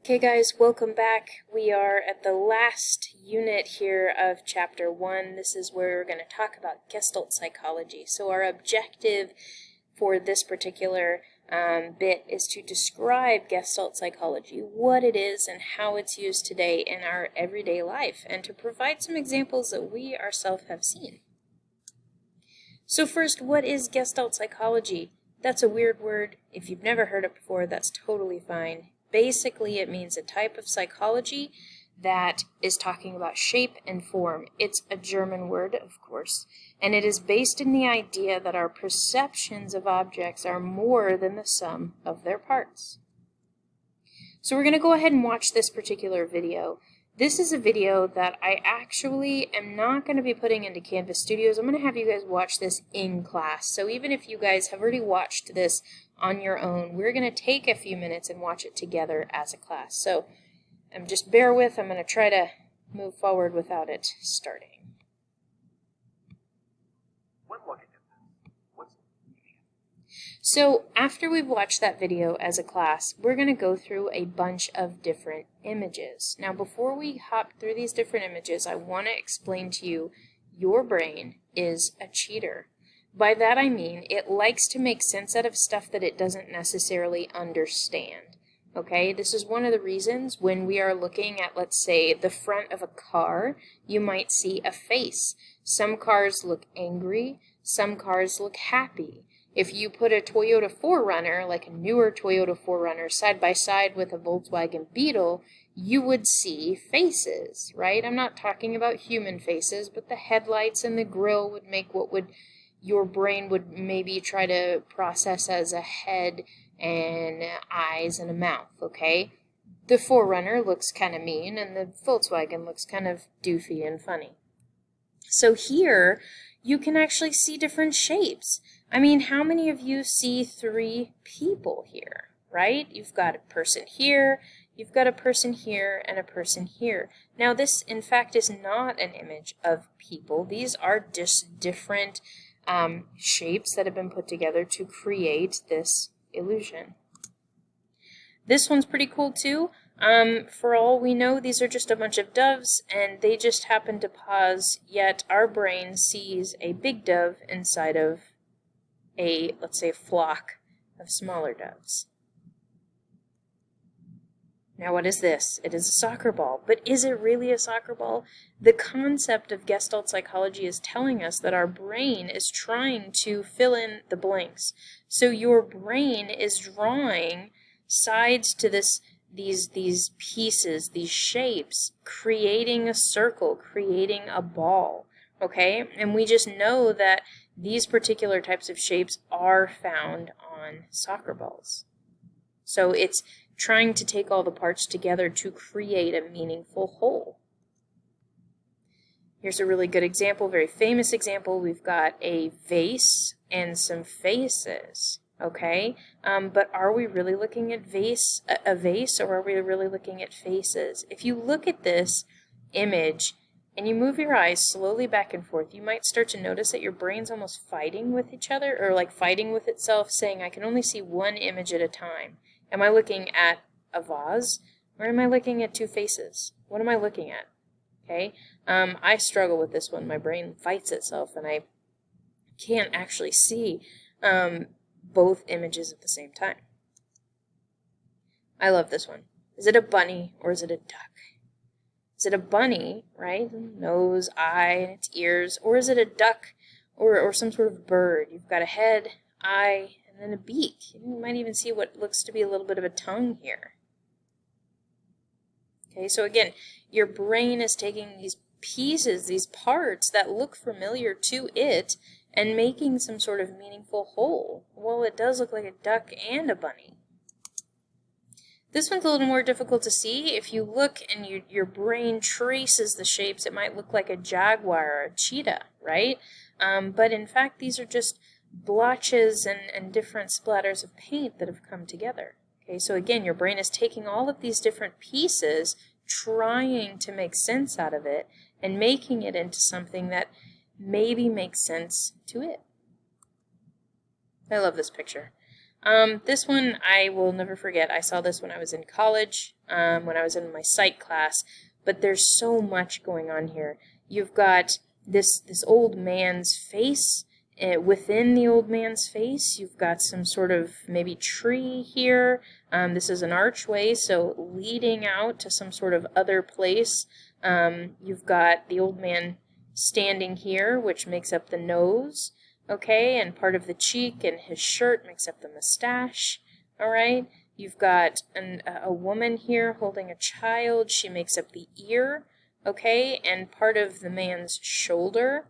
Okay guys, welcome back. We are at the last unit here of Chapter 1. This is where we're going to talk about Gestalt psychology. So our objective for this particular bit is to describe Gestalt psychology, what it is and how it's used today in our everyday life, and to provide some examples that we ourselves have seen. So first, what is Gestalt psychology? That's a weird word. If you've never heard it before, that's totally fine. Basically, it means a type of psychology that is talking about shape and form. It's a German word, of course, and it is based in the idea that our perceptions of objects are more than the sum of their parts. So we're going to go ahead and watch this particular video. This is a video that I actually am not going to be putting into Canvas Studios. I'm going to have you guys watch this in class. So even if you guys have already watched this on your own, we're going to take a few minutes and watch it together as a class. So just bear with. I'm going to try to move forward without it starting. When looking at this, what's So after we've watched that video as a class, we're going to go through a bunch of different images. Now before we hop through these different images, I want to explain to you your brain is a cheater. By that I mean it likes to make sense out of stuff that it doesn't necessarily understand. Okay, this is one of the reasons when we are looking at, let's say, the front of a car, you might see a face. Some cars look angry, some cars look happy. If you put a Toyota 4Runner, like a newer Toyota 4Runner, side by side with a Volkswagen Beetle, you would see faces, right? I'm not talking about human faces, but the headlights and the grille would make what your brain would maybe try to process as a head and eyes and a mouth, okay? The 4Runner looks kind of mean, and the Volkswagen looks kind of doofy and funny. So here, you can actually see different shapes. I mean, how many of you see three people here, right? You've got a person here, you've got a person here, and a person here. Now, this, in fact, is not an image of people. These are just different shapes that have been put together to create this illusion. This one's pretty cool too. For all we know, these are just a bunch of doves and they just happen to pause, yet our brain sees a big dove inside of a, let's say, flock of smaller doves. Now what is this? It is a soccer ball. But is it really a soccer ball? The concept of Gestalt psychology is telling us that our brain is trying to fill in the blanks. So your brain is drawing sides to these pieces, these shapes, creating a circle, creating a ball, okay? And we just know that these particular types of shapes are found on soccer balls. So it's trying to take all the parts together to create a meaningful whole. Here's a really good example, very famous example. We've got a vase and some faces, okay? But are we really looking at a vase, or are we really looking at faces? If you look at this image and you move your eyes slowly back and forth, you might start to notice that your brain's almost fighting with each other, or like fighting with itself, saying, I can only see one image at a time. Am I looking at a vase, or am I looking at two faces? What am I looking at? Okay, I struggle with this one. My brain fights itself, and I can't actually see both images at the same time. I love this one. Is it a bunny, or is it a duck? Is it a bunny, right? Nose, eye, and its ears, or is it a duck, or some sort of bird? You've got a head, eye, and then a beak. You might even see what looks to be a little bit of a tongue here. Okay, so again, your brain is taking these pieces, these parts that look familiar to it, and making some sort of meaningful whole. Well, it does look like a duck and a bunny. This one's a little more difficult to see. If you look and your brain traces the shapes, it might look like a jaguar or a cheetah, right? But in fact, these are just blotches and different splatters of paint that have come together. Okay, so again, your brain is taking all of these different pieces, trying to make sense out of it, and making it into something that maybe makes sense to it. I love this picture. This one I will never forget. I saw this when I was in college, when I was in my psych class, but there's so much going on here. You've got this old man's face. Within the old man's face, you've got some sort of maybe tree here. This is an archway, so leading out to some sort of other place. You've got the old man standing here, which makes up the nose, okay, and part of the cheek, and his shirt makes up the mustache, all right? You've got a woman here holding a child. She makes up the ear, okay, and part of the man's shoulder.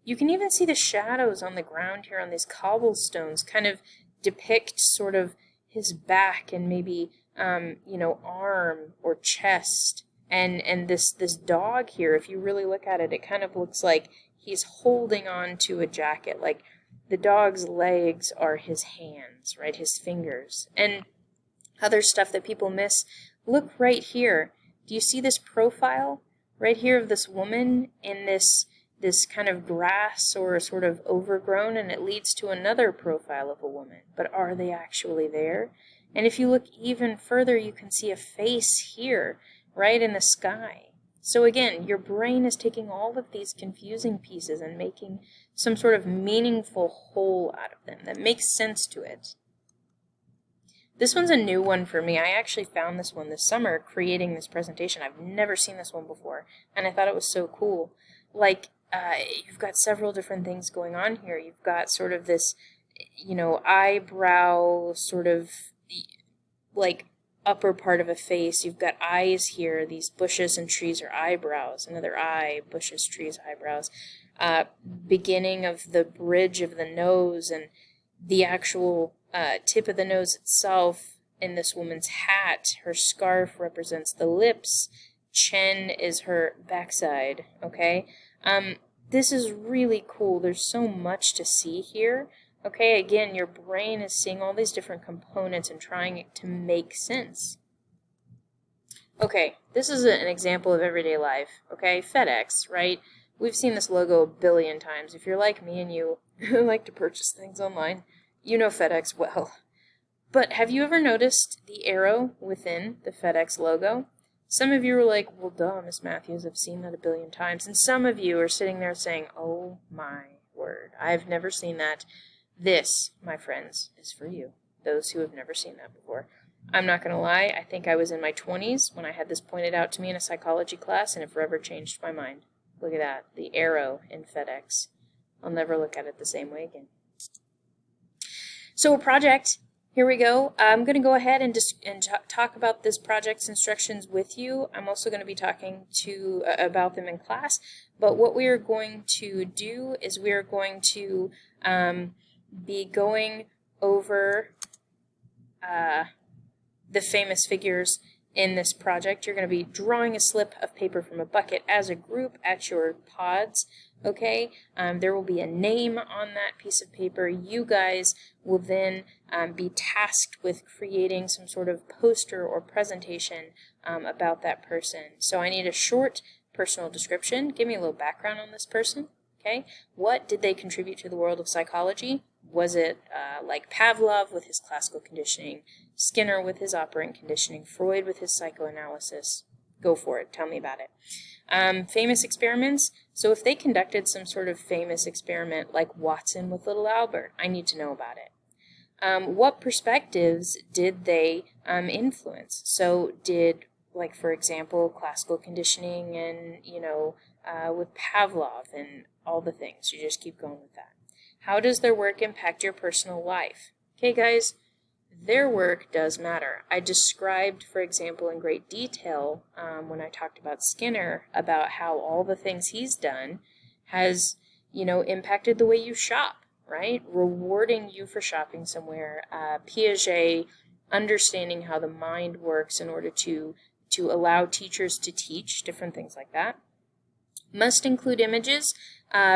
You can even see the shadows on the ground here on these cobblestones kind of depict sort of his back and maybe, arm or chest. And this dog here, if you really look at it, it kind of looks like he's holding on to a jacket. Like the dog's legs are his hands, right? His fingers. And other stuff that people miss, look right here. Do you see this profile right here of this woman in this kind of grass or sort of overgrown, and it leads to another profile of a woman. But are they actually there? And if you look even further, you can see a face here, right in the sky. So again, your brain is taking all of these confusing pieces and making some sort of meaningful whole out of them that makes sense to it. This one's a new one for me. I actually found this one this summer creating this presentation. I've never seen this one before, and I thought it was so cool. Like, you've got several different things going on here. You've got sort of this, eyebrow sort of like upper part of a face. You've got eyes here. These bushes and trees are eyebrows. Another eye, bushes, trees, eyebrows. Beginning of the bridge of the nose and the actual tip of the nose itself in this woman's hat. Her scarf represents the lips. Chin is her backside, okay? This is really cool. There's so much to see here. Okay, again, your brain is seeing all these different components and trying it to make sense. Okay, this is an example of everyday life, okay? FedEx, right? We've seen this logo a billion times. If you're like me and you like to purchase things online, you know FedEx well. But have you ever noticed the arrow within the FedEx logo? Some of you are like, well, duh, Miss Matthews, I've seen that a billion times. And some of you are sitting there saying, oh my word, I've never seen that. This, my friends, is for you, those who have never seen that before. I'm not going to lie, I think I was in my 20s when I had this pointed out to me in a psychology class, and it forever changed my mind. Look at that, the arrow in FedEx. I'll never look at it the same way again. So a project. Here we go. I'm going to go ahead and talk about this project's instructions with you. I'm also going to be talking about them in class. But what we are going to do is we are going to be going over the famous figures in this project. You're going to be drawing a slip of paper from a bucket as a group at your pods. Okay, there will be a name on that piece of paper. You guys will then be tasked with creating some sort of poster or presentation about that person. So I need a short personal description. Give me a little background on this person. Okay, what did they contribute to the world of psychology? Was it like Pavlov with his classical conditioning, Skinner with his operant conditioning, Freud with his psychoanalysis? Go for it. Tell me about it. Famous experiments. So if they conducted some sort of famous experiment like Watson with little Albert, I need to know about it. What perspectives did they influence? So did, like, for example, classical conditioning and, with Pavlov and all the things. You just keep going with that. How does their work impact your personal life? Okay, guys, their work does matter. I described, for example, in great detail when I talked about Skinner, about how all the things he's done has, impacted the way you shop, right? Rewarding you for shopping somewhere. Piaget, understanding how the mind works in order to allow teachers to teach, different things like that. Must include images.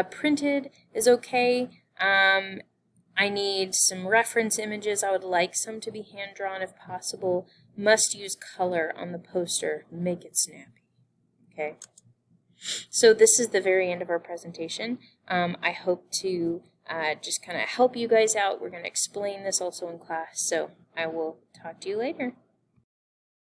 Printed is okay. I need some reference images. I would like some to be hand-drawn if possible. Must use color on the poster. Make it snappy. Okay? So this is the very end of our presentation. I hope to just kind of help you guys out. We're going to explain this also in class, so I will talk to you later.